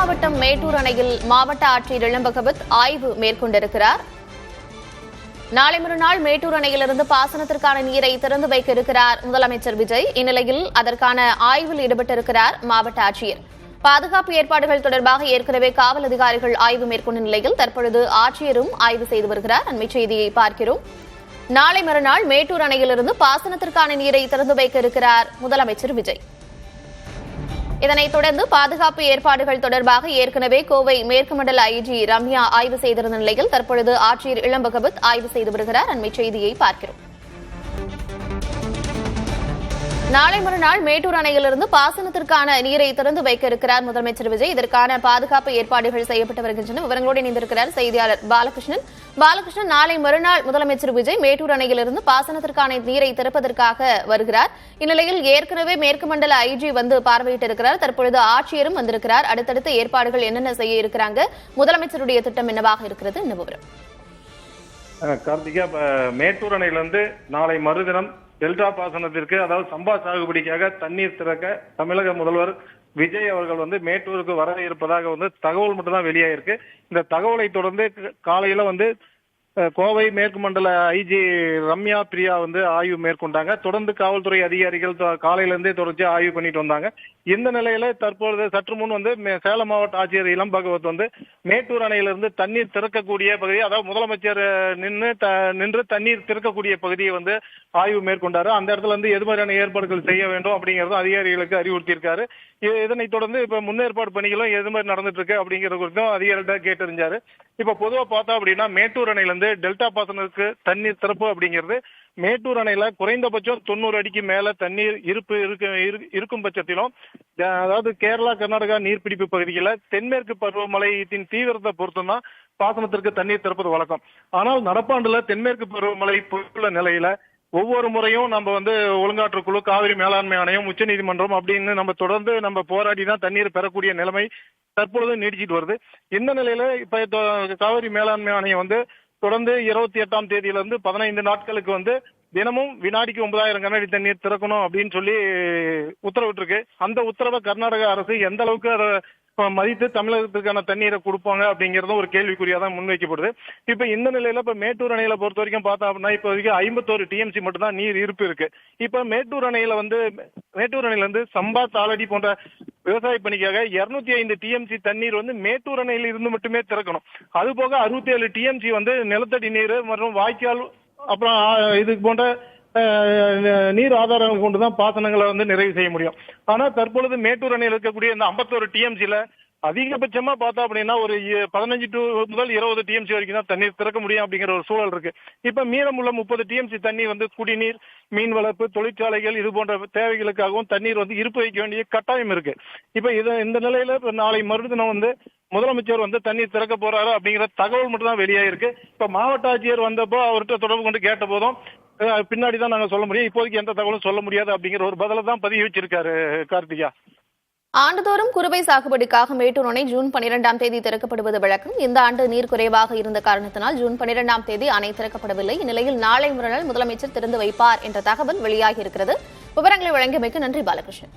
மாவட்டம் மேட்டூர் அணையில் மாவட்ட ஆட்சியர் இளம்பகவத் ஆய்வு மேற்கொண்டிருக்கிறார். நாளை மறுநாள் மேட்டூர் அணையிலிருந்து பாசனத்திற்கான நீரை திறந்து வைக்க இருக்கிறார் முதலமைச்சர் விஜய். இந்நிலையில் அதற்கான ஆய்வில் ஈடுபட்டிருக்கிறார் மாவட்ட ஆட்சியர். பாதுகாப்பு ஏற்பாடுகள் தொடர்பாக ஏற்கனவே காவல் அதிகாரிகள் ஆய்வு மேற்கொண்ட நிலையில் தற்பொழுது ஆட்சியரும் ஆய்வு செய்து வருகிறார். அண்மை செய்தியை பார்க்கிறோம். நாளை மறுநாள் மேட்டூர் அணையிலிருந்து பாசனத்திற்கான நீரை திறந்து வைக்க இருக்கிறார் முதலமைச்சர் விஜய். இதனைத் தொடர்ந்து பாதுகாப்பு ஏற்பாடுகள் தொடர்பாக ஏற்கனவே கோவை மேற்கு மண்டல ஐஜி ரம்யா ஆய்வு செய்திருந்த நிலையில் தற்பொழுது ஆட்சியர் இளம்பகவத் ஆய்வு செய்து வருகிறார். அண்மை செய்தியை பார்க்கிறோம். நாளை மறுநாள் மேட்டூர் அணையிலிருந்து பாசனத்திற்கான நீரை திறந்து வைக்க இருக்கிறார் முதலமைச்சர் விஜய். இதற்கான பாதுகாப்பு ஏற்பாடுகள் செய்யப்பட்டு வருகின்றன. விவரங்களோடு இணைந்திருக்கிறார் செய்தியாளர் பாலகிருஷ்ணன். பாலகிருஷ்ணன், நாளை மறுநாள் முதலமைச்சர் விஜய் மேட்டூர் அணையிலிருந்து பாசனத்திற்கான நீரை திறப்பதற்காக வருகிறார். இந்நிலையில் ஏற்கனவே மேற்கு மண்டல ஐஜி வந்து பார்வையிட்டிருக்கிறார். தற்பொழுது ஆட்சியரும் வந்திருக்கிறார். அடுத்தடுத்த ஏற்பாடுகள் என்னென்ன செய்ய இருக்கிறாங்க, முதலமைச்சருடைய திட்டம் என்னவாக இருக்கிறது, என்ன விவரம்? கார்த்திகா, மேட்டூர் அணையிலிருந்து நாளை மறுதினம் டெல்டா பாசனத்திற்கு, அதாவது சம்பா சாகுபடிக்காக தண்ணீர் திறக்க தமிழக முதல்வர் விஜய் அவர்கள் வந்து மேட்டூருக்கு வர இருப்பதாக வந்து தகவல் மட்டும் தான் வெளியாயிருக்கு. இந்த தகவலை தொடர்ந்து காலையில வந்து கோவை மேற்கு மண்டல ஐஜி ரம்யா பிரியா வந்து ஆய்வு மேற்கொண்டாங்க. தொடர்ந்து காவல்துறை அதிகாரிகள் காலையில இருந்தே தொடர்ச்சி ஆய்வு பண்ணிட்டு வந்தாங்க. இந்த நிலையில தற்பொழுது சற்று முன் வந்து சேலம் மாவட்ட ஆட்சியர் இளம்பகவத் வந்து மேட்டூர் அணையிலிருந்து தண்ணீர் திறக்கக்கூடிய பகுதி, அதாவது முதலமைச்சர் நின்று தண்ணீர் திறக்கக்கூடிய பகுதியை வந்து ஆய்வு மேற்கொண்டாரு. அந்த இடத்துல இருந்து எது மாதிரியான ஏற்பாடுகள் செய்ய வேண்டும் அப்படிங்கறதும் அதிகாரிகளுக்கு அறிவுறுத்தியிருக்காரு. இதனைத் தொடர்ந்து இப்ப முன்னேற்பாடு பணிகளும் எது மாதிரி நடந்துட்டு இருக்கு அப்படிங்கிற குறித்தும் அதிகாரிகிட்ட கேட்டறிஞ்சாரு. இப்ப பொதுவா பார்த்தா அப்படின்னா மேட்டூர் அணையிலிருந்து டெல்டா பாசனத்துக்கு தண்ணீர் திறப்பு அப்படிங்கிறது மேட்டூர் அணையில குறைந்தபட்சம் 90 அடிக்கு மேல தண்ணீர் இருப்பு இருக்கும் பட்சத்திலும், அதாவது கேரளா கர்நாடகா நீர்பிடிப்பு பகுதிகளில் தென்மேற்கு பருவமழையின் தீவிரத்தை பொறுத்துதான் பாசனத்திற்கு தண்ணீர் திறப்பது வழக்கம். ஆனால் நடப்பாண்டுல தென்மேற்கு பருவமழை பொறுப்புள்ள நிலையில ஒவ்வொரு முறையும் நம்ம வந்து ஒழுங்காற்று குழு, காவிரி மேலாண்மை ஆணையம், உச்சநீதிமன்றம் அப்படின்னு நம்ம தொடர்ந்து நம்ம போராடி தான் தண்ணீர் பெறக்கூடிய நிலைமை தற்பொழுது நீடிச்சிட்டு வருது. இந்த நிலையில இப்ப காவிரி மேலாண்மை ஆணையம் வந்து தொடர்ந்து 28ஆம் தேதியிலிருந்து 15 நாட்களுக்கு வந்து தினமும் வினாடிக்கு 9000 கனஅடி தண்ணீர் திறக்கணும் அப்படின்னு சொல்லி உத்தரவிட்டிருக்கு. அந்த உத்தரவை கர்நாடக அரசு எந்த அளவுக்கு அதை மதித்து தமிழகத்துக்கான தண்ணீரை கொடுப்பாங்க அப்படிங்கறதும் ஒரு கேள்விக்குறியாதான் முன்வைக்கப்படுது. இப்ப இந்த நிலையில இப்ப மேட்டூர் அணையில பொறுத்த வரைக்கும் பார்த்தா அப்படின்னா இப்ப வரைக்கும் 51 டிஎம்சி மட்டும் தான் நீர் இருப்பு இருக்கு. இப்ப மேட்டூர் அணையில இருந்து சம்பா, தாளடி போன்ற விவசாய பணிக்காக 205 டிஎம்சி தண்ணீர் வந்து மேட்டூர் அணையில இருந்து மட்டுமே திறக்கணும். அது போக 67 டிஎம்சி வந்து நிலத்தடி நீர் மற்றும் வாய்க்கால், அப்புறம் இது போன்ற நீர் ஆதாரங்கள் கொண்டுதான் பாசனங்களை வந்து நிறைவு செய்ய முடியும். ஆனா தற்பொழுது மேட்டூர் அணையில் இருக்கக்கூடிய இந்த 51 டிஎம்சில அதிகபட்சமா பார்த்தா அப்படின்னா ஒரு 15 முதல் 20 டிஎம்சி வரைக்கும் தான் தண்ணீர் திறக்க முடியும் அப்படிங்கிற ஒரு சூழல் இருக்கு. இப்ப மீதமுள்ள 30 டிஎம்சி தண்ணீர் வந்து குடிநீர், மீன் வளர்ப்பு, தொழிற்சாலைகள் இது போன்ற தேவைகளுக்காகவும் தண்ணீர் வந்து இருப்பு வைக்க வேண்டிய கட்டாயம் இருக்கு. இப்ப இந்த நிலையில இப்ப நாளை மறுதினம் வந்து முதலமைச்சர் வந்து தண்ணீர் திறக்க போறாரு அப்படிங்கிற தகவல் மட்டும் தான் வெளியாயிருக்கு. இப்ப மாவட்ட ஆட்சியர் வந்தப்போ அவர்கிட்ட தொடர்பு கொண்டு கேட்ட போதும் பின்னாடிதான் நாங்க சொல்ல முடியும், இப்போதைக்கு எந்த தகவலும் சொல்ல முடியாது அப்படிங்கிற ஒரு பதில தான் பதிவு வச்சிருக்காரு. கார்த்திகா, ஆண்டுதோறும் குறுவை சாகுபடிக்காக மேட்டூர் அணை ஜூன் 12ஆம் தேதி திறக்கப்படுவது வழக்கம். இந்த ஆண்டு நீர் குறைவாக இருந்த காரணத்தினால் ஜூன் 12ஆம் தேதி அணை திறக்கப்படவில்லை. இந்நிலையில் நாளை மறுநாள் முதலமைச்சர் திறந்து வைப்பார் என்ற தகவல் வெளியாகி இருக்கிறது. விவரங்களை வழங்கியமைக்கு நன்றி பாலகிருஷ்ணன்.